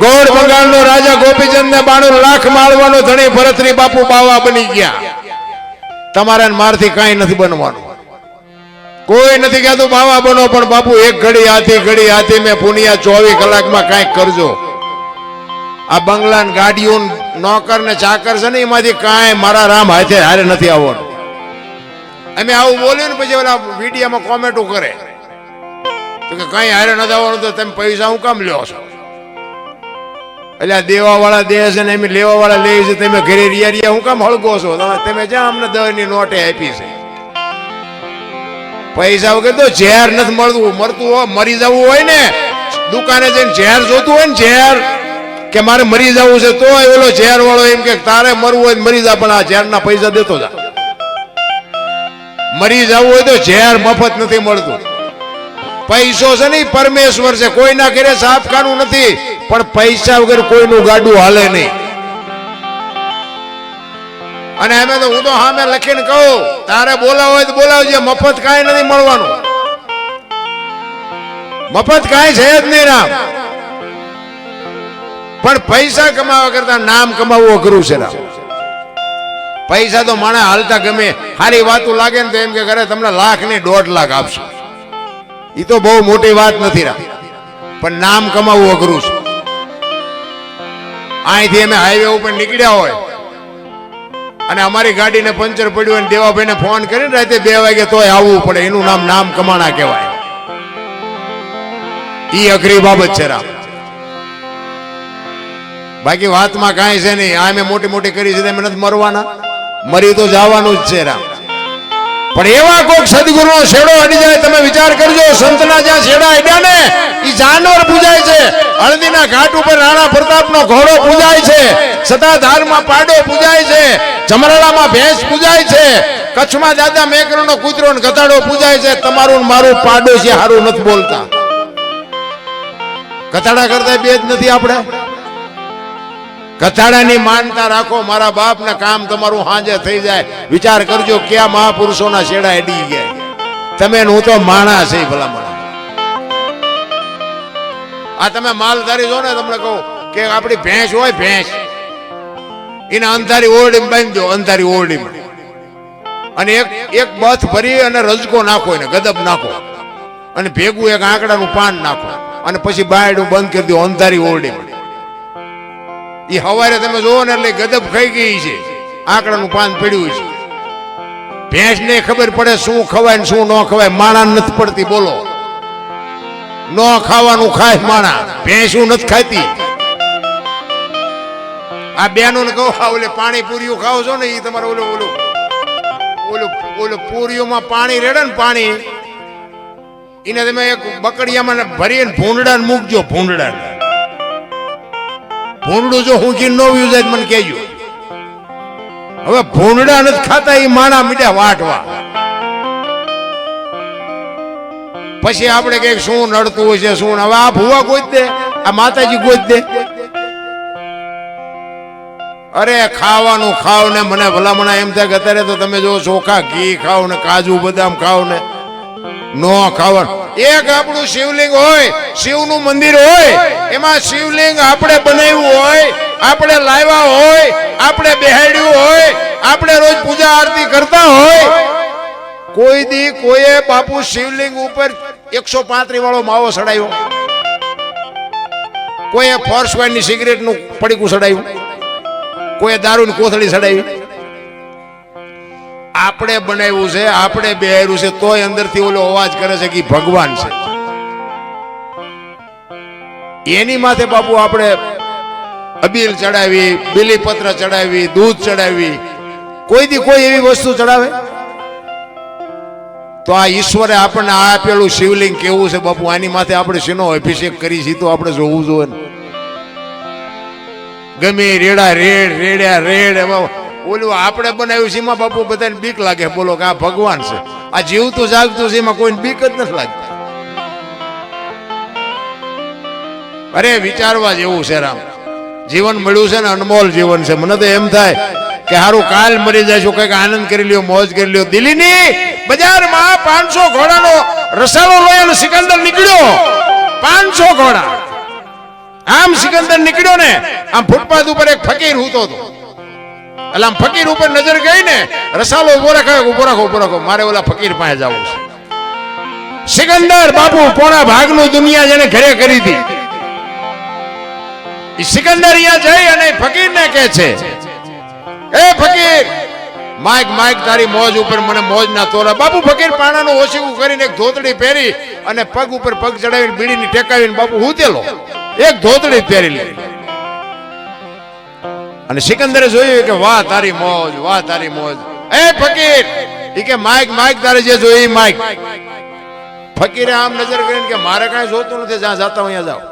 ગોળ બંગાળનો રાજા ગોપીચંદ ને 92 લાખ માળવાનો ધણી ભરતરી બાપુ બાવા બની ગયા. તમારા મારથી કાંઈ નથી બનવાનું. કોઈ નથી કહેતું બાવા બનો, પણ બાપુ એક ઘડી હાથી મેં પુનિયા 24 કલાકમાં કાંઈક કરજો. આ બંગલા ગાડીઓ નોકર ને ચાકર છે ને એમાંથી કાંઈ મારા રામ હાથે હારે નથી આવવાનું. અમે આવું બોલ્યું ને પછી ઓલા વિડીયોમાં કોમેન્ટો કરે કે કઈ હારે નથી આવવાનું, તો તમે પૈસા હું કામ લ્યો છો? એટલે આ દેવા વાળા દે છે ને એમ લેવા વાળા લે છે, તમે ઘરે રિયા હું કામ હળગો છો? તમે જ્યાં અમને 10 ની નોટે આપી છે. પૈસા વગર તો ઝેર નથી મરતું હોય. મરી જવું હોય ને દુકાને જઈને ઝેર જોતું હોય ને ઝેર, કે મારે મરી જવું છે, તો ઓલો ઝેર વાળો એમ કે તારે મરવું હોય મરી જા, પણ આ ઝેર ના પૈસા દેતો જા. મરી જવું હોય તો ઝેર મફત નથી મળતું. પૈસો છે ને પરમેશ્વર છે, કોઈના ઘરે સાફખાનું નથી, પણ પૈસા વગર કોઈનું ગાડું હાલે નહીં. અને અમે તો હું તો સામે લખીને કહું, તારે બોલાવો હોય તો બોલાવજે, મફત કાંઈ નથી મળવાનું. મફત કાંઈ છે જ નહીં રામ. પણ પૈસા કમાવા કરતા નામ કમાવવું અઘરું છે રામ. પૈસા તો માણસ હાલતા ગમે, સારી વાતો લાગે ને તો એમ કે ઘરે તમને 1 લાખ ની 1.5 લાખ આપશે. એ તો બહુ મોટી વાત નથી રામ, પણ નામ કમાવવું અઘરું છે. અહીંથી અમે હાઈવે ઉપર નીકળ્યા હોય અને અમારી ગાડીને પંચર પડ્યું અને દેવાભાઈને ફોન કરીને રાતે 2 વાગે તોય આવવું પડે, એનું નામ કમાણા કહેવાય. ઈ અઘરી બાબત છે રામ. બાકી વાતમાં કાંઈ છે નહીં. આ મેં મોટી કરી છે, તમે નથી મરવાના, મરી તો જવાનું જ છે રામ. પણ એવા કોઈક સદગુરુનો છેડો અડી જાય, તમે વિચાર કરજો. સંતના જ્યાં છેડા અડ્યા ને એ જાનવર પૂજાય છે. હળદીના ઘાટ ઉપર રાણા પ્રતાપનો ઘોડો પૂજાય છે, સતાધારમાં પાડો પૂજાય છે, જમરાળામાં ભેંસ પૂજાય છે, કચ્છમાં દાદા મેકરનો કૂતરો ને ગધાડો પૂજાય છે. તમારું મારું પાડોશી હારું નથી બોલતા. ગધાડા કરતા બે જ નથી આપણે. કથાડાની માનતા રાખો, મારા બાપ ને કામ તમારું હાજે થઈ જાય. વિચાર કરજો ક્યાં મહાપુરુષોના છેડા અડી ગયા. તમે હું તો માણસ છે ભલામણ. આ તમે માલધારી છો ને, તમને કહું કે આપણી ભેંસ હોય, ભેંસ એને અંધારી ઓરડીમાં બાંધી દો, અંધારી ઓરડીમાં, અને એક બથ ભરી અને રજકો નાખો, એને ગદબ નાખો, અને ભેગું એક આંકડાનું પાન નાખો, અને પછી બાયડું બંધ કરી દો અંધારી ઓરડીમાં. એ હવારે તમે જોવો ને એટલે ગદબ ખાઈ ગઈ છે, આંકડાનું પાન પડ્યું છે. ભેંસ ને ખબર પડે શું ખવાય ને શું ન ખવાય, માણા નથી પડતી. બોલો, ન ખાવાનું ખાય માણા, ભેંસું નથી ખાતી. આ બેનો ને કહો, ઓલે પાણી પૂરીઓ ખાવ છો ને, એ તમારે ઓલું પૂરીઓમાં પાણી રેડે ને, પાણી એને તમે એક બકડિયામાં ભરીને ભૂંડડા મૂકજો. ભૂંડું જો હું કી નો વ્યુ જાય મને કહેજો. હવે ભૂંડડા નથી ખાતા, એ માણા મીઠા વાટવા. પછી આપણે કઈક શું નડતું હોય છે, શું હવે આ ભૂવા ગોત દે, આ માતાજી ગોત દે. અરે ખાવાનું ખાવ ને, મને ભલામણા એમ થાય કે અત્યારે તો તમે જો ચોખા ઘી ખાવ ને, કાજુ બદામ ખાવ ને, નો ખાવાનું. એક આપણું શિવલિંગ હોય, શિવનું મંદિર હોય, એમાં શિવલિંગ આપણે બનાવ્યું હોય, આપણે લાવ્યા હોય, આપણે બેહાડ્યું હોય, આપણે રોજ પૂજા આરતી કરતા હોય, કોઈ દી કોઈએ બાપુ શિવલિંગ ઉપર 135 વાળો માવો સડાયો, કોઈએ ફોર્સ વાઇનની સિગરેટનું પડીકું સડાયું, કોઈએ દારૂની કોથળી સડાવી. આપણે બનાવ્યું છે, આપણે બેહાર્યું છે, તોય અંદરથી ઓલો અવાજ કરે છે કે ભગવાન છે. એની માથે બાપુ આપણે અબીલ ચડાવી, બીલીપત્ર ચડાવી, દૂધ ચડાવી, કોઈ દી કોઈ એવી વસ્તુ ચડાવે? તો આ ઈશ્વરે આપણને આપેલું શિવલિંગ કેવું છે બાપુ, આની માથે આપણે શેનો અભિષેક કરી છે તો આપણે જોવું જોઈએ. ગમે રેડા રેડ ઓલું આપણે બનાવ્યું છે એમાં બાપુ બધાને બીક લાગે. બોલો કે આ ભગવાન છે, આ જીવતું જાગતું છે એમાં કોઈને બીક જ નથી લાગતી. અરે વિચારવા જેવું છે રામ. જીવન મળ્યું છે ને, અનમોલ જીવન છે. મને તો એમ થાય કે હારું કાલ મરી જઈશું, કઈક આનંદ કરી લ્યો, મોજ કરી લ્યો. દિલ્હીની બજારમાં 500 ઘોડાનો રસાળો લઈ અને સિકંદર નીકળ્યો. 500 ઘોડા આમ સિકંદર નીકળ્યો ને, આમ ફૂટપાથ ઉપર એક ફકીર હૂતો હતો. એટલે આમ ફકીર ઉપર નજર ગઈ ને, રસાલો ઉભો રાખો, મારે ઓલા ફકીર પાસે જવું છે. સિકંદર બાપુ પોણા ભાગનું દુનિયા જેને ઘરે કરી હતી, સિકંદર અહીંયા જઈ અને ફકીરને કહે છે, એ ફકીર, માઈક તારી મોજ ઉપર મને મોજ ના તોરા. બાપુ ફકીર પાણાનું ઓછીવું કરીને એક ધોતડી પહેરી અને પગ ઉપર પગ ચડાવીને બીડીની ટેકાવીને બાપુ હુતેલો એક ધોતડી પહેરી લે. અને સિકંદરે જોયું કે વાહ તારી મોજ. એ ફકીર, ઈ કે માઈક તારે જે જોઈ માઈક. ફકીરે આમ નજર કરીને કે મારે કાંઈ જોતું નથી, જ્યાં જાતા હું અહીંયા જાવ.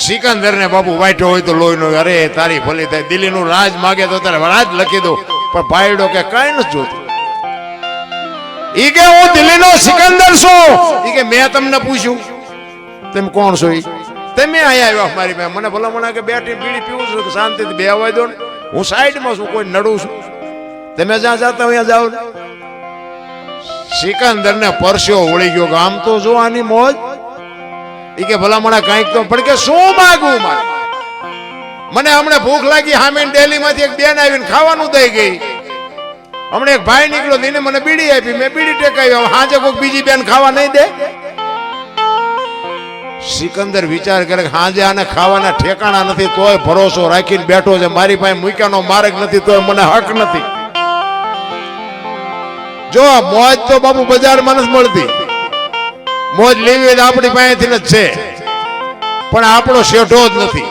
સિકંદર ને બાપુ વાઈટો હોય તો લોહી નો, અરે તારી ભલી થાય, દિલ્હીનું રાજ માગે તો તારે રાજ લખી દો, પણ ભાઈડો કે કાંઈ નથી જોતું. ઈ કે હું દિલ્હીનો સિકંદર છું. ઈ કે મેં તમને પૂછ્યું તમે કોણ છો? તમે અહીંયા આવ્યા મારી પાસે, મને ભલા કે બેઠી બીડી પીવું છું, શાંતિથી બે અવાય દો ને, હું સાઈડમાં છું, કોઈ નડું છું, તમે જ્યાં જાતા અહીંયા જાઓ. સિકંદર ને પરસ્યો વળી ગયો કે આમ તો જો આની મોજ. ઈ કે ભલા કાંઈક તો, પણ કે શું માગું મારે? મને હમણાં ભૂખ લાગી, હામીન ડેલી માંથી એક બેન આવીને ખાવાનું દઈ ગઈ. હમણાં એક ભાઈ નીકળ્યો, એને મને બીડી આપી, મેં બીડી ટેકાવી, હાજે કોઈ બીજી બેન ખાવા નહીં દે. સિકંદર વિચાર કરે કે હાજે આને ખાવાના ઠેકાણા નથી, તોય ભરોસો રાખીને બેઠો છે, મારી પાસે મૂક્યાનો માર્ગ નથી, તોય મને હક નથી. જો મોજ તો બાપુ બજારમાં નથી મળતી, મોજ લેવી હોય તો આપણી પાસેથી જ છે, પણ આપણો શેઠો જ નથી.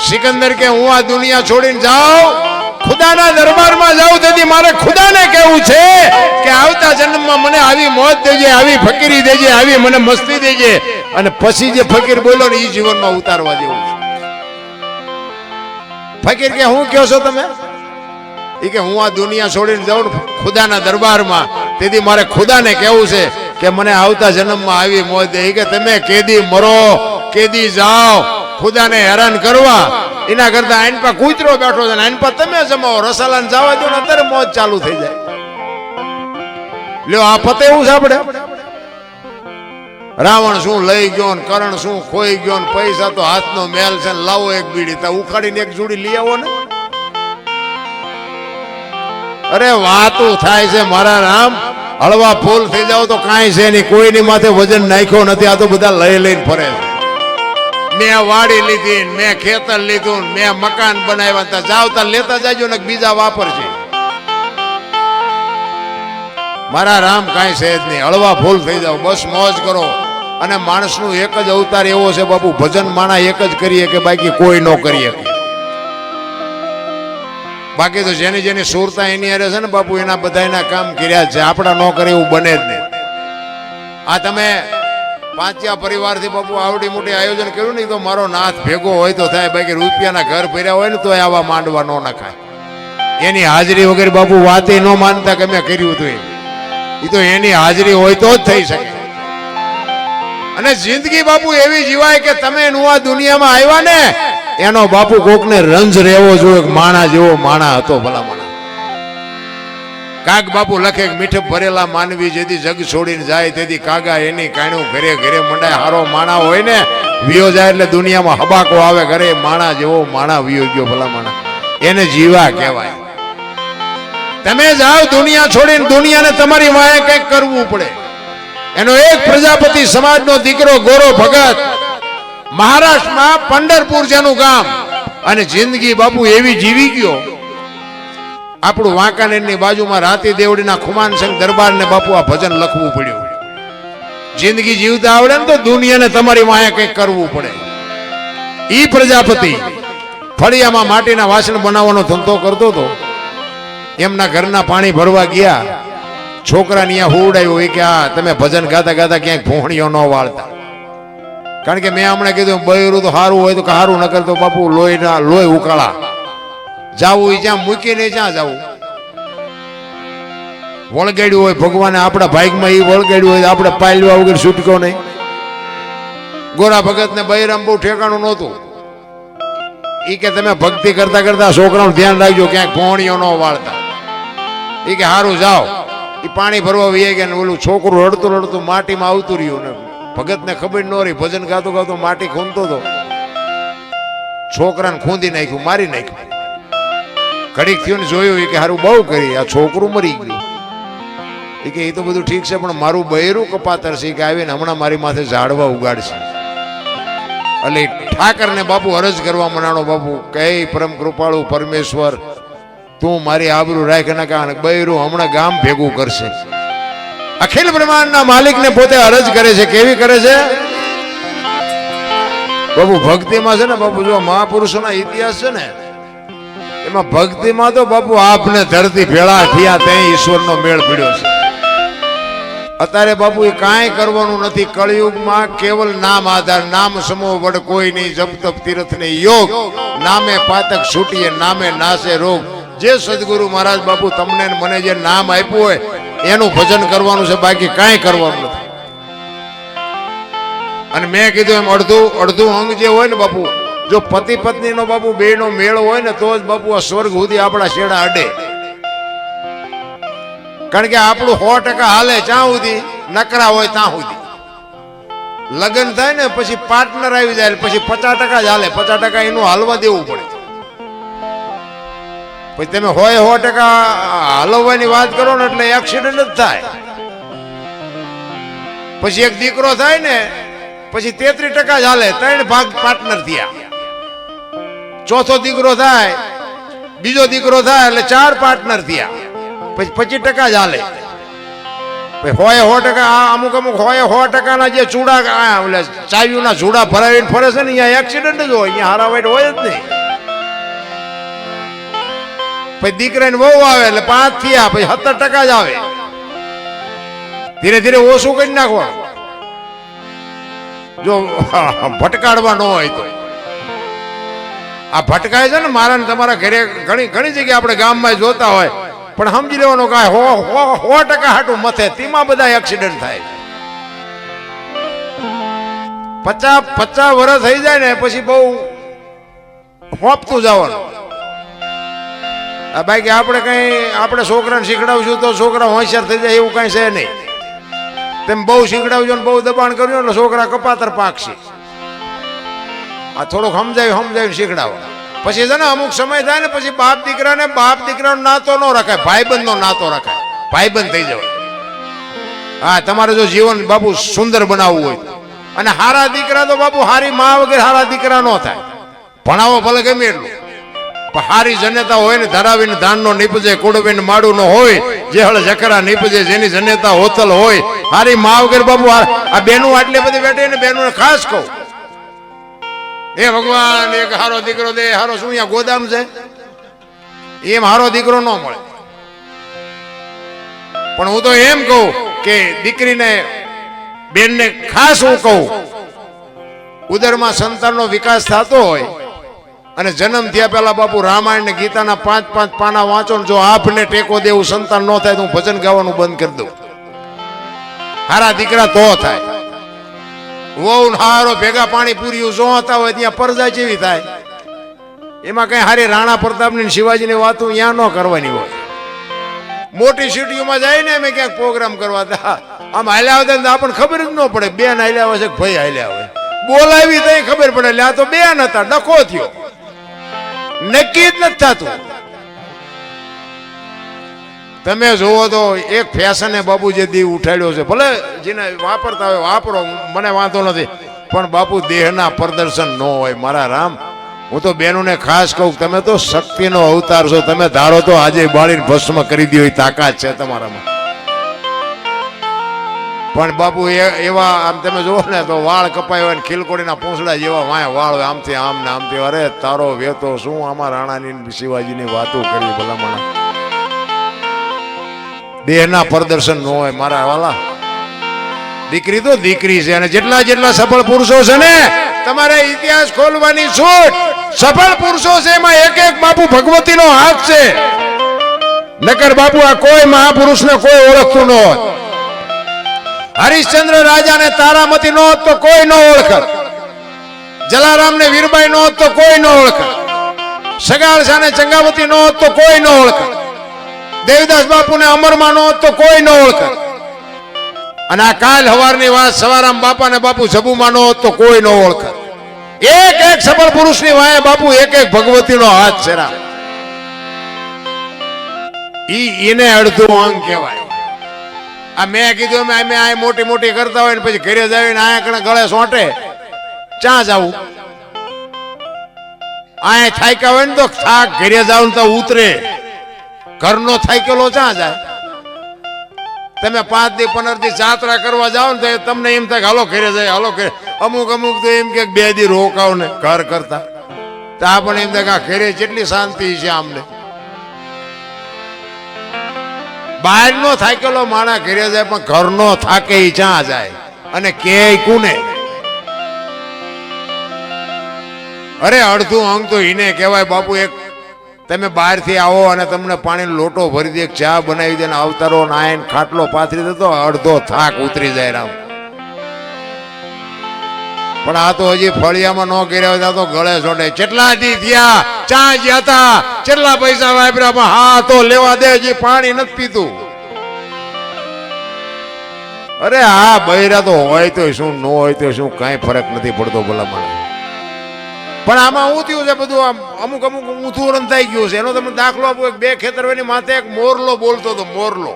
સિકંદર કે હું આ દુનિયા છોડીને જાઉં, ખુદાના દરબારમાં જાઉં, તેથી મારે ખુદાને કહેવું છે કે આવતા જન્મમાં મને આવી મોજ દેજે, આવી ફકીરી દેજે, આવી મને મસ્તી દેજે. અને પછી જે ફકીર બોલો ને એ જીવનમાં ઉતારવા જેવું છે. ફકીર કે હું કહો છો તમે? એ કે હું આ દુનિયા છોડીને જાઉં ખુદાના દરબારમાં, તેથી મારે ખુદાને કહેવું છે કે મને આવતા જન્મમાં આવી મોજ દે. કે તમે કેદી મરો, કેદી જાઓ, ખુદાને હેરાન કરવા એના કરતા આઈન પર કૂતરો બેઠો છે, આઈન પર તમે જમાવો, રસાલાને જવા દો ને અત્યારે મોજ ચાલુ થઈ જાય. લ્યો આ પતે એવું છે આપણે. રાવણ શું લઈ ગયો ને કરણ શું ખોઈ ગયો ને પૈસા તો હાથનો મેલ છે, લાવો એક બીડી, તા ઉખાડીને એક જોડી લઈ આવો ને. અરે વાતું થાય છે મારા રામ, હળવા ફૂલ થઈ જાવ તો કાંઈ છે નહીં, કોઈની માથે વજન નાખ્યો નથી, આ તો બધા લઈ લઈને ફરે છે. મેં વાડી લીધી, મેં ખેતર લીધું, મેં મકાન બનાવ્યા, જાવ તા લેતા જાજો ને બીજા વાપરશે. મારા રામ કાંઈ છે જ નહીં, હળવા ફૂલ થઈ જાવ, બસ મોજ કરો. અને માણસનું એક જ અવતાર એવો છે બાપુ, ભજન માણા એક જ કરીએ કે બાકી કોઈ ન કરીએ. બાકી તો જેની જેની સુરતા એની હારે છે ને બાપુ, એના બધાના કામ કર્યા છે, આપણા ન કરે એવું બને જ નહીં. આ તમે પાંચિયા પરિવારથી બાપુ આવડી મોટી આયોજન કર્યું ને, તો મારો નાથ ભેગો હોય તો થાય, બાકી રૂપિયાના ઘર ભર્યા હોય ને તો આવા માંડવા ન નખાય. એની હાજરી વગેરે બાપુ વાતે ન માનતા કે મેં કર્યું હતું, એ તો એની હાજરી હોય તો જ થઈ શકે. અને જિંદગી બાપુ એવી જીવાય કે તમે આ દુનિયામાં આવ્યા ને, એનો બાપુ કોકને રંજ રહેવો જોઈએ, માણા જેવો માણા હતો ભલા માણા. કાગ બાપુ લખે મીઠપ ભરેલા માનવી જેથી જગ છોડીને જાય, તેથી કાગા એની કાણું ઘરે ઘરે મંડાય. હારો માણા હોય ને વિયો જાય એટલે દુનિયામાં હબાકો આવે, ઘરે માણા જેવો માણા વિયો ગયો ભલા માણા, એને જીવા કહેવાય. તમે જાઓ દુનિયા છોડીને, દુનિયાને તમારી વાંહે કંઈક કરવું પડે. એનો એક પ્રજાપતિ સમાજનો દીકરો ગોરો ભગત, મહારાષ્ટ્રમાં પંઢરપુર જેનું ગામ, અને જિંદગી બાપુ એવી જીવી ગયો. આપણું વાંકાનેરની બાજુમાં રાતી દેવડીના ખુમાનસિંહ દરબારને બાપુ આ ભજન લખવું પડ્યું. જિંદગી જીવતા આવડે ને તો દુનિયાને તમારી વાંહે કંઈક કરવું પડે. ઈ પ્રજાપતિ ફળિયામાં માટીના વાસણ બનાવવાનો ધંધો કરતો હતો. એમના ઘરના પાણી ભરવા ગયા, છોકરાને અહીંયા હુવડાયું, કે આ તમે ભજન ગાતા ગાતા ક્યાંક ભોણિયો ન વાળતા. કારણ કે મેં હમણાં કીધું બૈરું તો સારું હોય તો સારું, ન કરતો બાપુ લોહી ઉકાળા. જાવું જ્યાં મૂકીને જ્યાં જવું. વળગાડ્યું હોય ભગવાને આપણા ભાગમાં, એ વળગાડ્યું હોય આપણે પાયલવા વગર છૂટકો નહીં. ગોરા ભગત ને બૈરામ બહુ ઠેકાણું નહોતું. એ કે તમે ભક્તિ કરતા કરતા છોકરાનું ધ્યાન રાખજો, ક્યાંક ભોણિયો ન વાળતા. એ કે સારું જાઓ. એ પાણી ભરવા વહી ગયા ને ઓલું છોકરું રડતું રડતું માટીમાં આવતું રહ્યું ને ભગત ને ખબર ન રહી, ભજન ગાતો ગાતો માટી ખૂંદતો હતો, છોકરાને ખૂંદી નાખ્યું, મારી નાખ્યું. ઘડીક થયું ને જોયું કે હારું બહુ કરી, આ છોકરું મરી ગયું. એ કે એ તો બધું ઠીક છે, પણ મારું બૈરું કપાતર છે કે આવીને હમણાં મારી માથે ઝાડવા ઉગાડશે. એટલે ઠાકરને બાપુ અરજ કરવા મનાણો, બાપુ કે પરમ કૃપાળુ પરમેશ્વર તું મારી આબરૂ રાખ, ના કારણ બૈરું હમણાં ગામ ભેગું કરશે. અખિલ બ્રહ્માંડના માલિકને પોતે અરજ કરે છે. કેવી કરે છે બાપુ? ભક્તિમાં છે ને બાપુ, જો મહાપુરુષોના ઇતિહાસ છે ને એમાં ભક્તિમાં તો બાપુ આપને ધરતી ભેળા થયા ત્યાં ઈશ્વરનો મેળ પડ્યો છે. અત્યારે બાપુ એ કાંઈ કરવાનું નથી. કળિયુગમાં કેવલ નામ આધાર, નામ સમૂહ વડ કોઈ નહીં, જપ તપ તીર્થ ને યોગ, નામે પાતક છૂટીએ, નામે નાશે રોગ. જે સદગુરુ મહારાજ બાપુ તમને મને જે નામ આપ્યું હોય એનું ભજન કરવાનું છે, બાકી કાંઈ કરવાનું નથી. અને મેં કીધું એમ અડધું અંગ જે હોય ને બાપુ, જો પતિ પત્ની નો બાપુ બે નો મેળ હોય ને તો જ બાપુ આ સ્વર્ગ સુધી આપણા શેડા અડે. કારણ કે આપણું 100% હાલે ત્યાં સુધી, નકરા હોય ત્યાં સુધી. લગ્ન થાય ને પછી પાર્ટનર આવી જાય પછી 50% જ હાલે, 50% એનું હાલવા દેવું પડે. પછી તમે 100% હલવવાની વાત કરો ને એટલે એક્સિડન્ટ જ થાય. પછી એક દીકરો થાય ને પછી 33% જ હાલે, 3 ભાગ પાર્ટનર થયા. ચોથો દીકરો થાય, બીજો દીકરો થાય એટલે 4 પાર્ટનર થયા, પછી 25% જ હાલે. 100% અમુક 100% ના જે ચૂડા ચાવીઓના ચૂડા ભરાવીને ફરે છે ને અહીંયા એક્સિડન્ટ જ હોય, અહીંયા હારાવાઈટ હોય જ નહીં. પછી દીકરાને વહુ આવે એટલે 5 થયા, પછી 70% જ આવે. ધીરે ધીરે ઓછું કરી નાખવાનું જો ભટકાડવા ન હોય તો. આ ભટકાય છે ને મારા ને તમારા ઘરે ઘણી જગ્યાએ આપણે ગામમાં જોતા હોય, પણ સમજી લેવાનું કે 100% હાટું મથે તેમાં બધા એક્સિડન્ટ થાય. 50 વર્ષ થઈ જાય ને પછી બહુ હોપતું જવાનું. બાકી આપણે છોકરાને શીખડાવશું તો છોકરા હોશિયાર થઈ જાય એવું કઈ છે નહીં. તેમ બહુ શીખડાવજો ને બહુ દબાણ કર્યું એટલે છોકરા કપાતર પાકશે. આ થોડુંક સમજાવી શીખડાવો. પછી છે ને અમુક સમય થાય ને પછી બાપ દીકરાનો નાતો ન રખાય, ભાઈબંધ નો નાતો રખાય, ભાઈબંધ થઈ જવાય. હા, તમારે જો જીવન બાપુ સુંદર બનાવવું હોય અને હારા દીકરા તો બાપુ હારી માં વગર હારા દીકરા ન થાય. ભણાવો ભલે ગમે એટલું, પણ હારી જનેતા હોય ને ધરાવીને ધાન નો નીપજે, કુડવીને માડું નો હોય, જેહળ જકરા નીપજે, જેની જનેતા હોતલ હોય. હારી માં વગર બાપુ આ બેનું આટલી બધી બેઠી ને બેનું ખાસ કહું, એ ભગવાન એક હારો દીકરો દે. હારો શું અહીંયા ગોદામ છે? એમ હારો દીકરો ન મળે. પણ હું તો એમ કહું કે દીકરીને બેનને ખાસ હું કહું, ઉદરમાં સંતાનનો વિકાસ થતો હોય અને જન્મ થયા પહેલા બાપુ રામાયણ ને ગીતાના 5-5 પાના વાંચો ને જો આપને ટેકો દેવું સંતાન ન થાય તો હું ભજન ગાવાનું બંધ કરી દઉં. હારા દીકરા તો થાય. વહુ હારો ભેગા પાણી પૂર્યું જોતા હોય ત્યાં પરજા જેવી થાય. એમાં કઈ હારી રાણા પ્રતાપની શિવાજીની વાતો ત્યાં ન કરવાની હોય. મોટી સિટીઓમાં જાય ને અમે ક્યાંક પ્રોગ્રામ કરવા આમ હાલ્યા આવતા ને આપણને ખબર જ ન પડે બેન હાલ્યા હોય છે કે ભાઈ હાલ્યા હોય. બોલાવી તો ખબર પડે એટલે આ તો બેન હતા, ડખો થયો, નક્કી જ નથી થતું. તમે જોવો તો એક ફેશને બાપુ જે દી ઉઠાડ્યો છે, ભલે જેને વાપરતા હોય વાપરો, મને વાંધો નથી, પણ બાપુ દેહના પ્રદર્શન ન હોય. મારા રામ, હું તો બેનોને ખાસ કહું, તમે તો શક્તિનો અવતાર છો. તમે ધારો તો આજે બાળીને ભસ્મ કરી દો એ તાકાત છે તમારામાં. પણ બાપુ એવા આમ તમે જુઓ ને તો વાળ કપાય હોય ને ખીલકોડીના પૂંછડા જેવા વાળ હોય, આમથી આમ ને આમથી. અરે તારો વેતો શું આમાં રાણાની શિવાજીની વાતો કરી ભલામણા. દેહના પ્રદર્શન ન હોય મારા વાલા. દીકરી તો દીકરી છે. અને જેટલા સફળ પુરુષો છે ને, તમારે ઇતિહાસ ખોલવાની છૂટ. સફળ પુરુષો છે એમાં એક બાપુ ભગવતીનો હાથ છે. નકર બાપુ આ કોઈ મહાપુરુષને કોઈ ઓળખતું ન હોત. હરિશ્ચંદ્ર રાજાને તારામતી નો હોત તો કોઈ ન ઓળખત. જલારામ ને વીરબાઈ નો હોત તો કોઈ ન ઓળખત. સગાળસા ને ચંગાવતી નો હોત તો કોઈ ન ઓળખત. દેવદાસ બાપુ ને અમરમાં નો હોત તો કોઈ ન ઓળખત. અને આ કાલ હવારની વાત સવારામ બાપા ને બાપુ જબુમાં નો હોત તો કોઈ ન ઓળખે. એક એક સફળ પુરુષની વાય બાપુ એક એક ભગવતીનો હાથ છે. એને અડધું અંગ કહેવાય. આ મેં કીધું અમે આ મોટી મોટી કરતા હોય ને પછી ઘરે જાવીને આયા કણે ગળે સોંટે ક્યાં જવું? આયા થાક્યા હોય ને તો થાક ઘરે જાવ ને તો ઉતરે. ઘરનો થાકેલો ક્યાં જાય? તમે 5 દી 15 દી જાત્રા કરવા જાઓ ને તો તમને એમ થાય હાલો ઘરે જાય હાલો ઘરે. અમુક તો એમ કે 2 દી રોકાવ ને ઘર કરતા તો આપણને એમ થાય કે ઘરે કેટલી શાંતિ છે. આમને બહાર નો થાકેલો માણા ઘરે જાય પણ ઘરનો થાકે ઈ ક્યાં જાય અને કે કોને? અરે અડધું અંગ તો એને કહેવાય બાપુ. એક તમે બહારથી આવો અને તમને પાણીનો લોટો ભરી દે, ચા બનાવી દે ને અવતારો નાયન ખાટલો પાથરી દે તો અડધો થાક ઉતરી જાય. રામ પણ આ તો હજી ફળિયામાં ન કર્યા હોય તો ગળે સોડે. કેટલા દી થયા ચા જ્યાં હતા, કેટલા પૈસા વાપર્યા પણ હા તો લેવા દે, હજી પાણી નથી પીતું. અરે હા બૈરા તો હોય તો શું ન હોય તો શું કઈ ફરક નથી પડતો ભલામણ. પણ આમાં શું થયું છે બધું આમ અમુક ઊંધું રંધાઈ ગયું છે. એનો તમે દાખલો આપો. 2 ખેતરવાની માથે એક મોરલો બોલતો હતો. મોરલો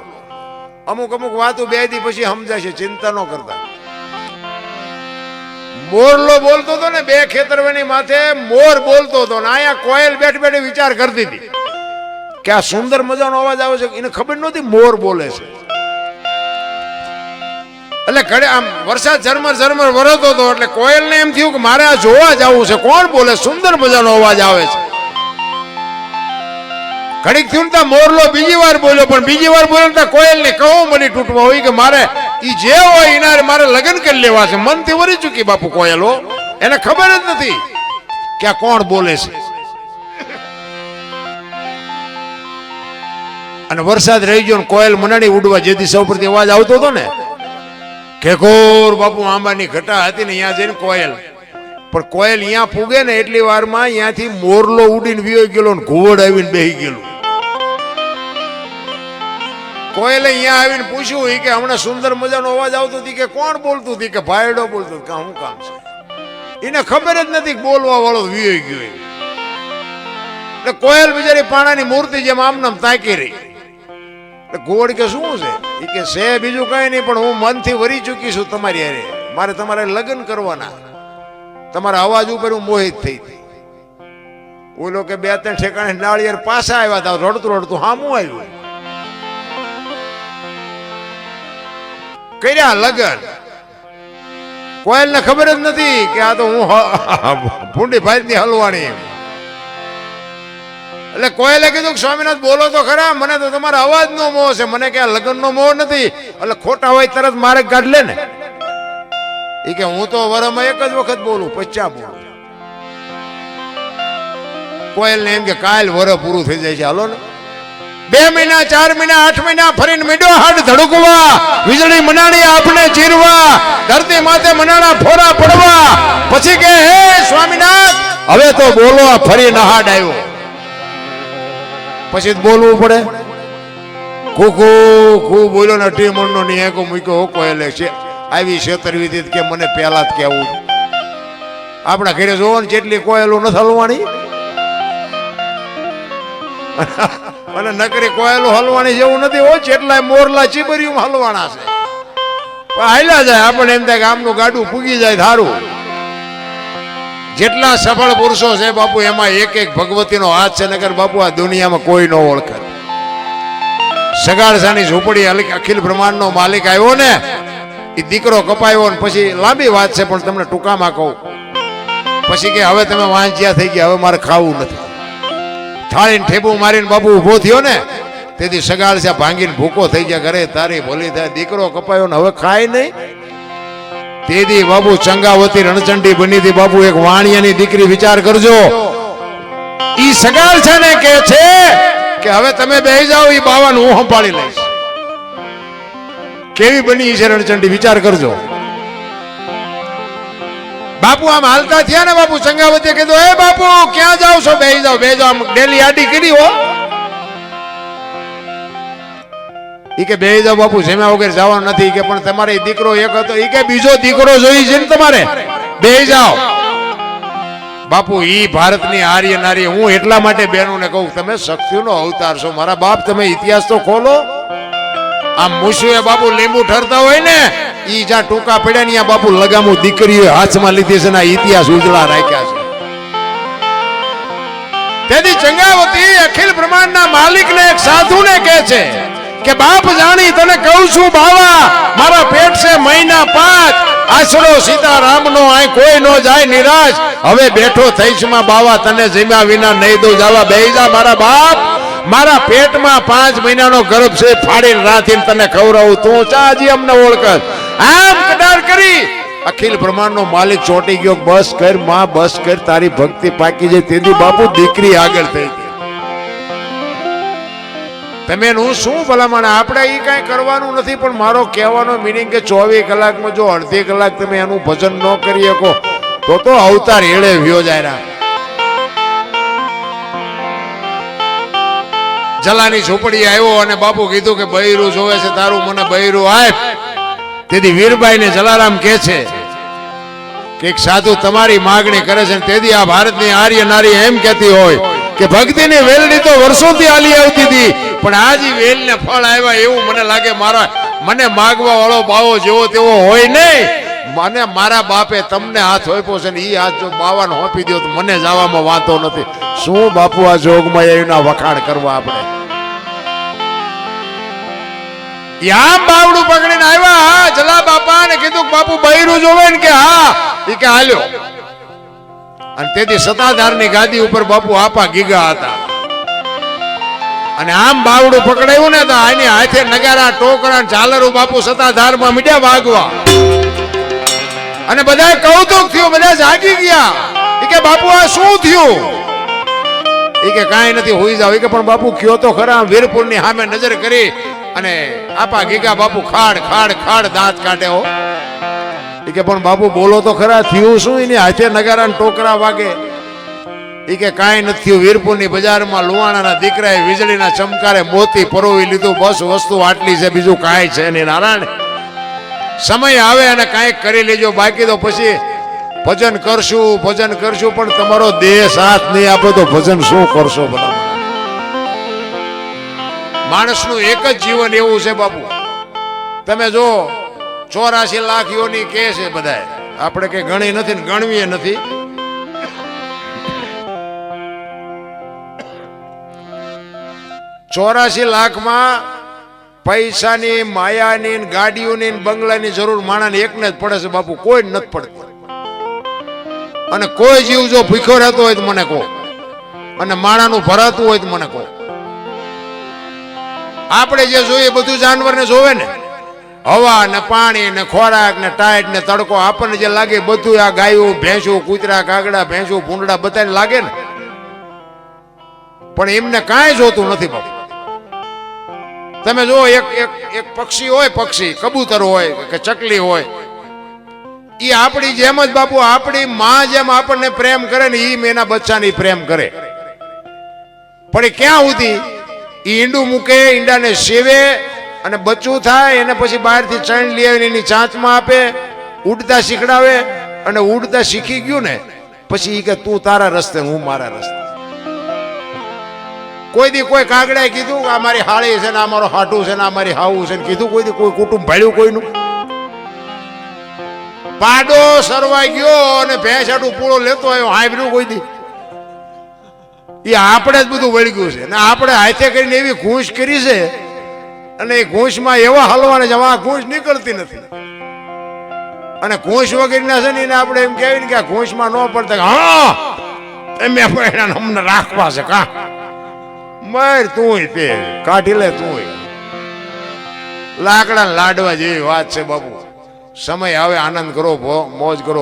અમુક વાતો 2 દી પછી સમજાશે, ચિંતા ન કરતા. મોરલો બોલતો હતો ને 2 ખેતરવાની માથે મોર બોલતો હતો ને અહીંયા કોયલ બેઠી બેઠી વિચાર કરતી હતી કે આ સુંદર મજાનો અવાજ આવે છે. એને ખબર નહોતી મોર બોલે છે. એટલે ઘડે આમ વરસાદ ઝરમર વરસતો હતો એટલે કોયલને એમ થયું કે મારે આ જોવા જવું છે, કોણ બોલે, સુંદર મજાનો અવાજ આવે છે. ઘડીક થયું ને મોરલો બીજી વાર બોલ્યો, પણ બીજી વાર બોલ્યો કોયલને કહું મને તૂટવા હોય કે મારે ઈ જે હોય એના મારે લગ્ન કરી લેવા છે. મનથી વરી ચૂકી બાપુ કોયલો. એને ખબર જ નથી કે આ કોણ બોલે છે. અને વરસાદ રહી ગયો ને કોયલ મનાડી ઉડવા જે દિશા ઉપરથી અવાજ આવતો હતો ને ખેકોર બાપુ આંબાની ઘટા હતી ને અહીંયા જઈને કોયલ. પણ કોયલ અહીંયા પૂગે ને એટલી વારમાં અહીંયાથી મોરલો ઉડીને વિયો ગયેલો ને ઘુવડ આવીને બેહી ગયેલું. કોયલે અહીંયા આવીને પૂછ્યું કે હમણાં સુંદર મજાનો અવાજ આવતો હતી કે કોણ બોલતું હતી? કે ભાયડો બોલતો. કે શું કામ છે? એને ખબર જ નથી બોલવા વાળો વિયો ગયો. એટલે કોયલ બિચારી પાણાની મૂર્તિ જેમ આમનામ તાકી રહી. ઘોડ કે શું છે? એ કે છે બીજું કઈ નહીં પણ હું મનથી વરી ચૂકી છું તમારી હારે. મારે તમારે લગ્ન કરવાના. તમારા અવાજ ઉપર હું મોહિત થઈ હતી. ઓલો કે 2-3 ઠેકાણે નાળિયેર પાછા આવ્યા હતા રડતું હામું આવ્યું. કર્યા લગ્ન. કોયલ ને ખબર જ નથી કે આ તો હું ભૂંડી ભાઈ ની હલવાણી. એટલે કોયલે કીધું કે સ્વામિનાથ બોલો તો ખરા, મને તો તમારા અવાજ નો મોહ છે, મને કે લગ્ન નો મોહ નથી. એટલે ખોટા હોય તરત મારે કાઢ લે ને. એ કે હું તો વરમાં 1 જ વખત બોલું, 50 બોલું. કોયલ ને એમ કે કાલ વર પૂરું થઈ જાય છે, હાલો ને. 2 મહિના 4 મહિના 8 મહિના ફરીને મીડો હાડ ધડકવા, વીજળી મનાણી આપણે ચીરવા, ધરતી માથે મનાણા ફોરા પડવા. પછી કે હે સ્વામિનાથ હવે તો બોલો. ફરી નહાડ આવ્યો. પછી બોલવું પડે. ખૂબ બોલ્યો ને 18 મણનો નિયાકો મૂક્યો. કોયલે છે આવી છેતરવી કે મને પહેલા જ કહેવું. આપણા ઘરે જોવો ને જેટલી કોયલો નથી હલવાની અને નકરી કોયલો હલવાની જેવું નથી હોય. જેટલા મોરલા ચીબરિયું હલવાના છે. હાલ્યા જાય આપણે એમ થાય કે આમનું ગાડું પૂગી જાય થારું. જેટલા સફળ પુરુષો છે બાપુ એમાં એક ભગવતીનો હાથ છે. નગર બાપુ આ દુનિયામાં કોઈ ન ઓળખે. સગાડસાની ઝૂંપડી અખિલ બ્રહ્માંડનો માલિક આવ્યો ને એ દીકરો કપાયો ને પછી લાંબી વાત છે પણ તમને ટૂંકામાં કહું. પછી કે હવે તમે વાંચ્યા થઈ ગયા, હવે મારે ખાવું નથી. થાળીને ઠેબું મારીને બાપુ ઉભો થયો ને તેથી સગાડસા ભાંગીને ભૂકો થઈ ગયા. ઘરે તારી ભોલી થાય, દીકરો કપાયો ને હવે ખાય નહીં. તેથી બાપુ ચંગાવતી રણચંડી બની હતી. બાપુ એક વાણિયાની દીકરી વિચાર કરજો. ઈ સગાડસા ને કે છે કે હવે તમે બેહી જાઓ, ઈ બાવાનું હું સંભાળી લઈશ. કેવી બની છે રણચંડી વિચાર કરજો. બાપુ આમ હાલતા થયા ને બાપુ ચંગાવતી કીધું એ બાપુ ક્યાં જાવ છો? બેહી જાઓ આમ ડેલી આડી કરી હો. ઈ કે બેહી જાઓ બાપુ, જમ્યા વગર જવાનું નથી. કે પણ તમારે દીકરો એક હતો. ઈ કે બીજો દીકરો જોઈ છે ને તમારે, બેહી જાઓ. બાપુ ઈ ભારતની આર્ય નારી. હું એટલા માટે બહેનોને કહું, તમે શક્તિનો અવતાર છો મારા બાપ. તમે ઇતિહાસ તો ખોલો. આમ મુશુએ બાપુ લીંબુ ઠરતા હોય ને, ઈ જ્યાં ટૂંકા પડ્યા ને બાપુ લગામું દીકરીઓ હાથમાં લીધી છે ને ઇતિહાસ ઉજળા રાખ્યા છે. તેથી ચંગાવતી અખિલ બ્રહ્માંડના માલિકને એક સાધુને કહે છે કે બાપ જાણી તને કહું છું બાવા, મારા પેટ છે મહિના 5, આશરો સીતારામનો આય કોઈ નો જાય નિરાશ. હવે બેઠો થઈશ માં બાવા, તને જમ્યા વિના નહીં દઉં જાવા. બેહી જા મારા બાપ, મારા પેટમાં 5 મહિનાનો ગર્ભ છે, ફાડીને રાખીને તને ખવડાવું. તું ચાજી અમને ઓળખ. આમ કડાર કરી અખિલ બ્રહ્માંડનો માલિક ચોંટી ગયો. બસ કર માં, બસ કર, તારી ભક્તિ પાકી જાય. તેથી બાપુ દીકરી આગળ થઈ ગઈ. તમે હું શું ભલામણ, આપણે એ કઈ કરવાનું નથી. પણ મારો કહેવાનો મિનિંગ કે 24 કલાકમાં જો અડધી કલાક તમે એનું ભજન ન કરી શકો તો અવતાર એળે વ્યો જાય. જલાની ઝૂંપડી આવ્યો અને બાપુ કીધું કે બૈરું જોવે છે તારું, મને બૈરું આપ. તેથી વીરબાઈ ને જલારામ કહે છે કે એક સાધુ તમારી માગણી કરે છે. તેથી આ ભારતની આર્ય નારી એમ કહેતી હોય કે ભક્તિની વેલડી તો વર્ષોથી હાલી આવતી હતી, પણ આજી વેલને ફળ આવ્યા એવું મને લાગે. મને માગવા વાળો બાવો જેવો તેવો હોય નહીં. મને મારા બાપે તમને હાથ હોપ્યો છે ને ઈ હાથ જો બાવાને હોપી દો તો મને જવામાં વાંધો નથી. શું બાપુ આ જોગમાં એના વખાણ કરવા આપણે. આમ બાવડું પકડીને આવ્યા જલા બાપા ને કીધું બાપુ બૈરું જોવે ને કે હા. ઈ કે હાલ્યો. અને તેથી સતાધારની ગાદી ઉપર બાપુ આપા ગીગા હતા. અને આમ બાવડું પકડાયું ને તો આની હાથે નગારા ટોકરા ઝાલરો બાપુ સતાધારમાં મીડ્યા વાગવા. અને બધા કૌતુક થયું, બધા જાગી ગયા. ઈ કે બાપુ આ શું થયું? ઈ કે કાંઈ નથી, હોઈ જાવ. ઈ કે પણ બાપુ કયો તો ખરા. વીરપુરની સામે નજર કરી અને આપા ગીગા બાપુ ખાડ ખાડ ખાડ દાંત કાઢે હો. ઈ કે પણ બાપુ બોલો તો ખરા, થયું શું? એની હાથે નગારા ટોકરા વાગે. ઈ કે કાંઈ નથી થયું. વીરપુરની બજારમાં લુવાણાના દીકરાએ વીજળીના ચમકારે મોતી પરોવી લીધું. બસ વસ્તુ આટલી છે, બીજું કાંઈ છે નહીં. નારાયણ સમય આવે અને કાંઈક કરી લેજો, બાકી તો પછી ભજન કરશું ભજન કરશું, પણ તમારો દેહ સાથ નહીં આપે તો ભજન શું કરશો? બધા માણસનું એક જ જીવન એવું છે બાપુ. તમે જો 84 લાખ યોની કે છે બધા, આપણે કઈ ગણી નથી ને ગણવીએ નથી. ચોરાસી લાખમાં પૈસાની, માયાની, ગાડીઓની, બંગલાની જરૂર માણાને એકને જ પડે છે બાપુ, કોઈ જ નથી પડતી. અને કોઈ જીવ જો ભૂખ્યો રહેતો હોય તો મને કહો, અને માણાનું ભરાતું હોય તો મને કહો. આપણે જે જોઈએ બધું જાનવરને જોવે ને, હવા ને પાણી ને ખોરાક ને ટાઈટ ને તડકો, આપણને જે લાગે બધું આ ગાયું ભેંસું, કૂતરા કાગડા, ભેંસું ભૂંડડા બધાને લાગે ને, પણ એમને કાંઈ જોતું નથી બાપુ. તમે જો એક પક્ષી હોય, પક્ષી કબૂતર હોય કે ચકલી હોય, એ આપણી જેમ જ બાપુ, આપણી માં જેમ આપણને પ્રેમ કરે ને એ એના બચ્ચાને પ્રેમ કરે. પણ એ ક્યાં સુધી? એ ઈંડું મૂકે, ઈંડાને સેવે અને બચ્ચું થાય એને પછી બહારથી ચણ લઈ આવીને એની ચાંચમાં આપે, ઉડતા શીખડાવે. અને ઉડતા શીખી ગયું ને પછી એ કે તું તારા રસ્તે હું મારા રસ્તે. કોઈ દી કોઈ કાગડાએ કીધું આ મારી હાળી છે ને આ મારો હાટું છે ને આ મારી હાવું છે ને કીધું? કોઈ દી કોઈ કુટુંબ ભાળ્યું કોઈનું? પાડો સરવાઈ ગયો અને ભેંસ હાટું પૂળો લેતો આવ્યો, હાંભળ્યું કોઈ દી? એ આપણે જ બધું વળગ્યું છે ને આપણે હાથે કરીને એવી ઘૂંસ કરી છે, અને એ ઘૂંસમાં એવા હલવાને છે, આ ઘૂંસ નીકળતી નથી. અને ઘૂંસ વગેરેના છે ને એને આપણે એમ કહેવાય ને કે આ ઘૂંસમાં ન પડતા, હા તમે અમને રાખવા છે કા મર તું તે કાઢી લે, તું લાકડા લાડવા જેવી વાત છે બાપુ. સમય આવે આનંદ કરો, મોજ કરો.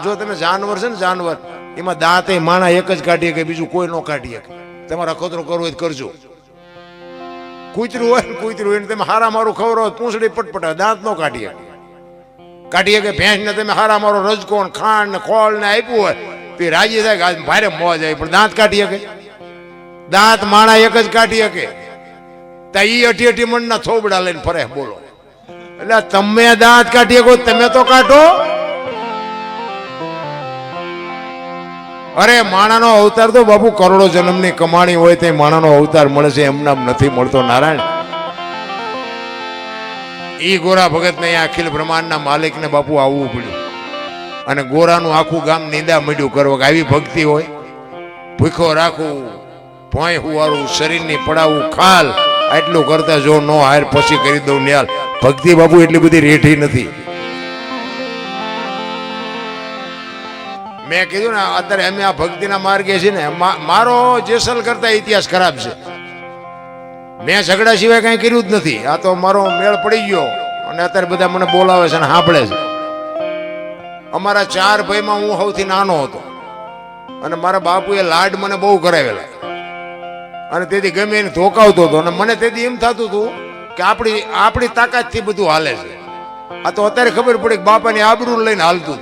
જો તમે જાનવર છે ને, જાનવર એમાં દાંત માણા એક જ કાઢીએ કે બીજું કોઈ ન કાઢીએ. તમારે અખતરો કરવો હોય કરજો. કૂતરું હોય ને કૂતરું હોય, તમે હારા મારું ખવડાવો પૂંછડી પટપટ, દાંત ન કાઢીએ કે ભેંસ ને તમે હારા મારો રજકો ખાંડ ને ખોળ ને આપ્યું હોય તો રાજી થાય કે ભારે મોજ આવી, પણ દાંત કાઢીએ કે? દાંત માણા એક જ કાઢી શકે. તા ઈ 88 મણના થોબડા લઈને ફરે. બોલો, એટલે તમે દાંત કાઢીએ કો, તમે તો કાઢો. અરે માણાનો અવતાર તો બાપુ કરોડો જન્મની કમાણી હોય તે માણાનો અવતાર મળે છે, એમનામ નથી મળતો. નારાયણ ઈ ગોરા ભગત ને અખિલ બ્રહ્માંડના માલિક ને બાપુ આવવું પડ્યું અને ગોરાનું આખું ગામ નિંદા મળ્યું કરવા કે આવી ભક્તિ હોય. ભૂખો રાખવું, ભોંય હુવારું, શરીરની પડાવું ખાલ, આટલું કરતા જો નો હાર પછી કરી દઉં ન્યાલ. ભક્તિ બાપુ એટલી બધી રેઠી નથી. મેં કીધું ને અત્યારે અમે આ ભક્તિના માર્ગે છે ને, મારો જેસલ કરતા ઇતિહાસ ખરાબ છે. મેં ઝઘડા સિવાય કઈ કર્યું જ નથી. આ તો મારો મેળ પડી ગયો અને અત્યારે બધા મને બોલાવે છે અને સાંભળે છે. અમારા 4 ભાઈમાં હું સૌથી નાનો હતો અને મારા બાપુએ લાડ મને બહુ કરાવેલા અને તેથી ગમે એને ધોકાવતો હતો અને મને તેથી એમ થતું હતું કે આપણી તાકાતથી બધું હાલે છે. આ તો અત્યારે ખબર પડી કે બાપાની આબરૂ લઈને હાલતું.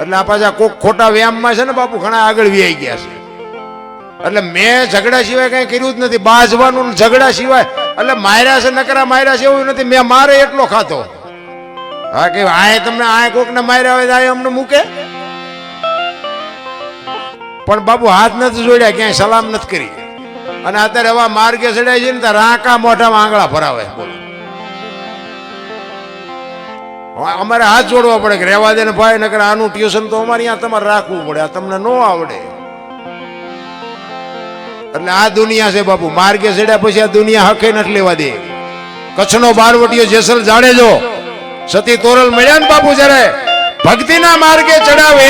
એટલે આ પાછા કોક ખોટા વ્યાયામમાં છે ને બાપુ ઘણા આગળ વ્યાઈ ગયા છે. એટલે મેં ઝઘડા સિવાય કઈ કર્યું જ નથી. બાજવાનું ઝઘડા સિવાય એટલે માર્યા છે, નકરા માર્યા છે એવું નથી. મેં મારે એટલો ખાતો. હા કે આ તમને આ કોક ને માર્યા હોય આ અમને મૂકે, પણ બાપુ હાથ નથી જોડ્યા, ક્યાંય સલામ નથી કરી. અને અત્યારે હવે માર્ગે ચડાય છે ને ત્યાં રાંકા મોઢામાં આંગળા ફરાવે. બોલો, અમારે હાથ જોડવા પડે કે રહેવા દે ને ભાઈ, નકર આનું ટ્યુશન તો અમારે અહીંયા તમારે રાખવું પડે, આ તમને ન આવડે. એટલે આ દુનિયા છે બાપુ. માર્ગે ચડ્યા પછી આ દુનિયા હકે નથી લેવા દે. કચ્છનો બારવટીયો જેસલ જાડેજો સતી તોરલ મળ્યા ને બાપુ, જયારે ભક્તિના માર્ગે ચડાવે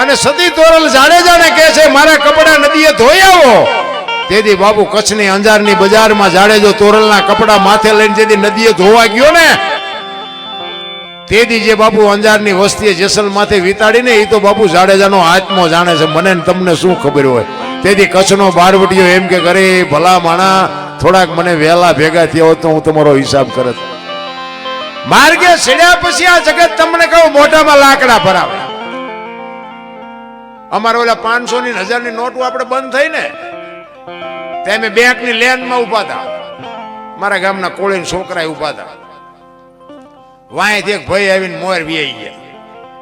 અને સતી તોરલ જાડેજાને કહે છે મારા કપડા નદીએ ધોઈ આવો, તેથી બાપુ કચ્છની અંજારની બજારમાં જાડેજો તોરલના કપડા માથે લઈને જેથી નદીએ ધોવા ગયો ને, તેથી જે બાપુ અંજારની વસ્તીએ જેસલ માથે વિતાડીને એ તો બાપુ જાડેજાનો આત્મો જાણે છે. મને તમને શું ખબર હોય. તેથી કચ્છનો બારવટીયો એમ કે કરે ભલા માણા થોડાક મને વહેલા ભેગા થયા હોત તો હું તમારો હિસાબ કરત. માર્ગે ચડ્યા પછી આ જગત તમને કહું મોઢામાં લાકડા ભરાવે. અમારે ઓલા 500 ની 1000 ની નોટો આપણે બંધ થઈ ને તેમે બેંકની લેનમાં ઉભા હતા. મારા ગામના કોળીના છોકરા ઉભા હતા. વાંયથી એક ભાઈ આવીને મોર વી ગયા.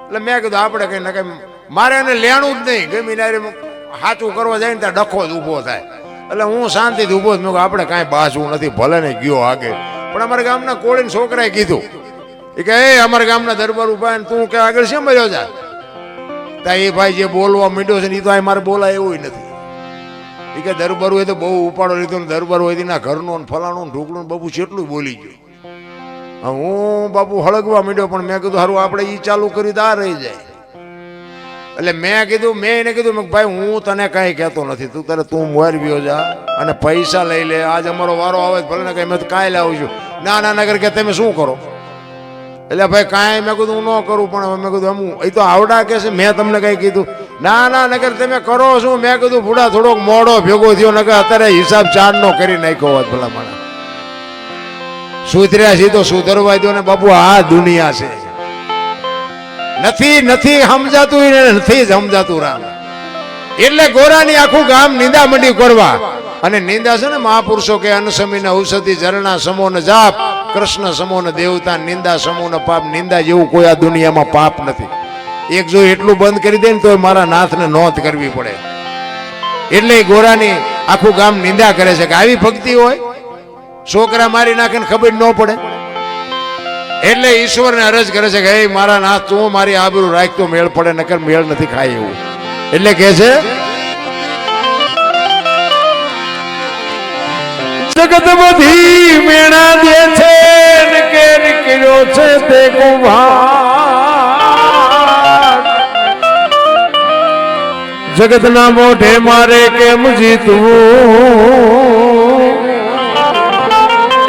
એટલે મેં કીધું આપણે કઈ ના કઈ મારે એને લેણું જ નહીં. ગમી હાચું કરવા જાય ને ત્યાં ડખો જ ઉભો થાય. એટલે હું શાંતિથી ઉભો જ. મેં આપણે કાંઈ બાજવું નથી, ભલે ને ગયો આગળ. પણ અમારા ગામના કોળીના છોકરાએ કીધું કે એ અમારા ગામના દરબાર ઉભા ને તું કે આગળ શેમ મળ્યો જા. તા એ ભાઈ જે બોલવા માંડ્યો છે ને એ તો આ મારે બોલાય એવું નથી. એ કે દરબાર હોય તો બહુ ઉપાડો લીધો ને દરબાર હોય ના ઘરનું ફલાણું ઢોકળું બાપુ કેટલું બોલી ગયું. હું બાપુ હળગવા માંડ્યો પણ મેં કીધું સારું આપણે એ ચાલુ કરી તો આ રહી જાય. એટલે મેં એને કીધું ભાઈ હું તને કઈ કહેતો નથી, તું તારે તું મોર વ્યો જા અને પૈસા લઈ લે. આજ અમારો વારો આવે ભલે ને કઈ મેં કાંઈ લાવું છું. ના નગર કે તમે શું કરો. એટલે ભાઈ કાંઈ મેં કીધું હું ન કરું, પણ મેં કીધું હું એ તો આવડા કે છે મેં તમને કઈ કીધું. ના નગર તમે કરો શું. મેં કીધું ભૂડા થોડોક મોડો ભેગો થયો નગર અત્યારે હિસાબ 4 નો કરી નાખ્યો હોત ભલા માણા. સુધર્યા છે તો સુધરવા દો ને બાપુ. આ દુનિયા છે, નથી સમજાતું નથી સમજાતું રામ. એટલે ગોરાની આખું ગામ નિંદા મંડી કરવા. અને નિંદા છે ને મહાપુરુષો કે અનસમીને ઔષધિ ઝરણા સમોન જાપ, કૃષ્ણ સમોન દેવતા, નિંદા સમોન પાપ. નિંદા જેવું કોઈ આ દુનિયામાં પાપ નથી. એક જો એટલું બંધ કરી દે ને તો મારા નાથને નોંધ કરવી પડે. એટલે ગોરાની આખું ગામ નિંદા કરે છે કે આવી ભક્તિ હોય છોકરા મારી નાખે ને ખબર ન પડે. એટલે ઈશ્વરને અરજ કરે છે કે હે મારા નાથ તું મારી આબરૂ રાખ તો મેળ પડે, નકર મેળ નથી ખાય એવું. એટલે કે છે જગત બધી મેણા દે છે ને કે નીકળ્યો છે તે કુંભાર, જગતના મોઢે મારે કેમ જીતવું,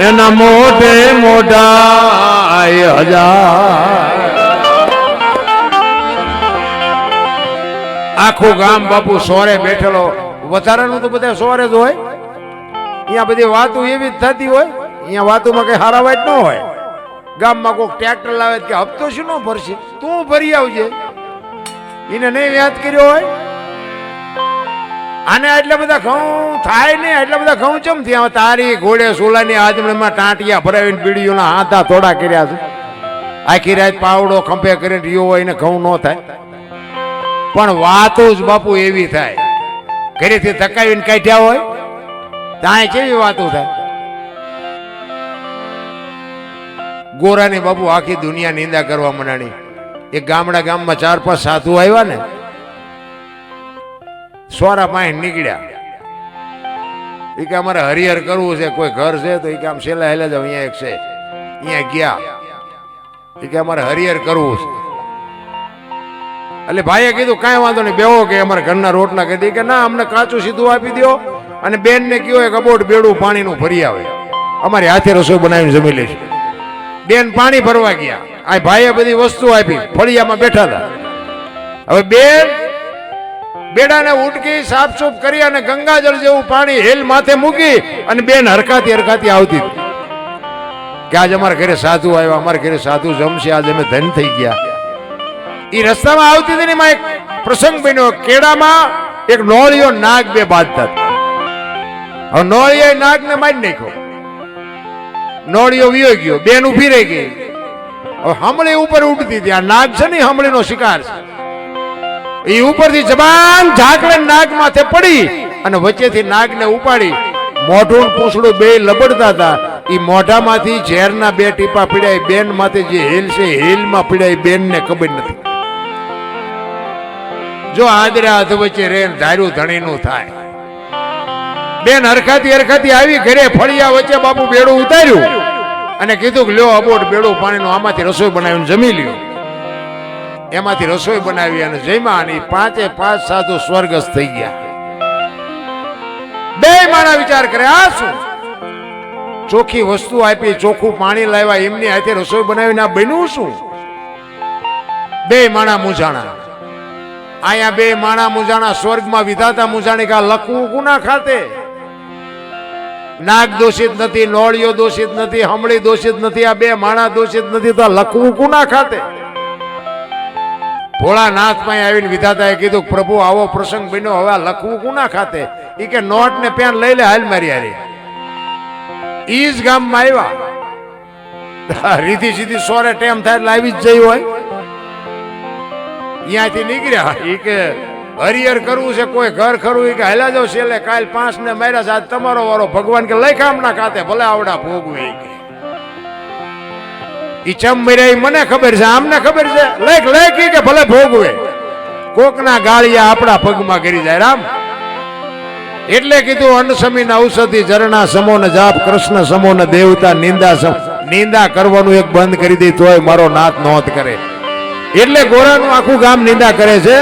એના મોઢે મોઢા 1000. આખું ગામ બાપુ સોરે બેઠેલો. વધારાનું તો બધા સોરે જ હોય. અહીંયા બધી વાતો એવી જ થતી હોય. અહીંયા વાતોમાં કઈ હારા વાત ન હોય. ગામમાં કોઈક ટ્રેક્ટર લાવે કે હપ્તો શું ન ભરશે, તું ભરી આવજે. એને નહીં યાદ કર્યો હોય. આને એટલા બધા ઘઉં થાય ને, એટલા બધા ઘઉં ચમ થયા? તારી ઘોડે સોલાની આજમણીમાં ટાંટિયા ભરાવીને બીડીઓના હાથા થોડા કર્યા છે. આખી રાત પાવડો ખંભે કરીને રીયો હોય ને ઘઉં ન થાય. પણ વાતો જ બાપુ એવી થાય, ઘરેથી ધકાવીને કાઢ્યા હોય ત્યાં કેવી વાતો થાય. ગોરાની બાપુ આખી દુનિયા નિંદા કરવા મંડાણી. એક ગામમાં 4-5 સાધુ આવ્યા ને, સોરા પાસે નીકળ્યા. એ કે અમારે હરિહર કરવું છે, કોઈ ઘર છે તો? એ કે આમ છેલ્લા હેલા જાવ, અહીંયા એક છે. અહીંયા ગયા. એ કે અમારે હરિહર કરવું છે. એટલે ભાઈએ કીધું કાંઈ વાંધો નહીં, બેહો કે અમારે ઘરના રોટલા કરી દે. કે ના, અમને કાચું સીધું આપી દો અને બેન ને કયો એક અબોટ બેડું પાણીનું ભરી આવે, અમારી હાથે રસોઈ બનાવીને જમી લઈશું. બેન પાણી ભરવા ગયા. આ ભાઈએ બધી વસ્તુ આપી, ફળિયામાં બેઠા હતા. હવે બેન બેડાને ઉટકી સાફસૂફ કરી અને ગંગાજળ જેવું પાણી હેલ માથે મૂકી અને બેન હરખાતી આવતી હતી કે આજ અમારા ઘરે સાધુ આવ્યા, અમારા ઘરે સાધુ જમશે, આજ અમે ધન થઈ ગયા. એ રસ્તામાં આવતી હતી ને, એમાં એક પ્રસંગ બન્યો. કેળામાં એક નોળિયો નાગ બે બાંધતા હતા. હવે નોળિયો નાગને મારી નાખ્યો. નોળિયો વિયો ગયો, બેન ઉભી રહી ગઈ. હવે હમળી ઉપર ઉડતી હતી. આ નાગ છે ને, હમળીનો શિકાર છે. એ ઉપરથી જબાન ઝાકળે નાગ માથે પડી અને વચ્ચેથી નાગને ઉપાડી મોઢું પૂંછડું બે લબડતા હતા. એ મોઢામાંથી ઝેરના 2 ટીપા પીડાય. બેન માથે જે હેલ છે હેલમાં પીડાય, બેન ને ખબર નથી. જો આદરા હાથ વચ્ચે રે ધાર્યું ધણીનું થાય. બેન હરખાતી આવી ઘરે, ફળિયા વચ્ચે બાપુ બેડું ઉતાર્યું અને કીધું કે લ્યો અબોટ બેડું પાણીનું, આમાંથી રસોઈ બનાવીને જમી લ્યો. એમાંથી રસોઈ બનાવી અને જમ્યા અને 5 સાધુ સ્વર્ગસ્થ થઈ ગયા. બે માણા વિચાર કરે, આ શું ચોખ્ખી વસ્તુ આપી, ચોખ્ખું પાણી લાવ્યા, એમની હાથે રસોઈ બનાવીને આ બન્યું શું? બે માણા મૂંઝાણા. અહીંયા બે માણા મૂંઝાણા, સ્વર્ગમાં વિધાતા મૂંઝાણી કે લખવું ગુના ખાતે. નાગ દોષિત નથી, નોળિયો દોષિત નથી, હમળી દોષિત નથી, આ બે માણા દોષિત નથી, તો લખવું ગુના ખાતે. ભોળાનાથ પાસે આવીને વિધાતાએ કીધું, પ્રભુ આવો પ્રસંગ બન્યો, હવે લખવું ગુના ખાતે. એ કે નોટ ને પેન લઈ લે, હાલ મારી હારી. ઈ જ ગામમાં આવ્યા, રીધી સીધી સોરે ટેમ થાય એટલે આવી જ જઈ હોય. ત્યાંથી નીકળ્યા. એ કે હરિહર કરવું છે, કોઈ ઘર ખરું? એ કે હાલ્યા જાવ છેલ્લે, કાલ 5 ને માર્યા છે, આજ તમારો વારો. ભગવાન કે લઈ કામના ખાતે, ભલે આવડા ભોગવે. ઈ ચમ મર્યા મને ખબર છે, આમને ખબર છે, લેખ કે ભલે ભોગવે. કોકના ગાળિયા આપણા પગમાં કરી જાય. રામ એટલે કીધું, અન્ન સમીન ઔષધિ ઝરણા સમો ને જાપ, કૃષ્ણ સમો ને દેવતા નિંદા. નિંદા કરવાનું એક બંધ કરી દે તોય મારો નાથ નોંધ કરે. એટલે ગોરાનું આખું ગામ નિંદા કરે છે.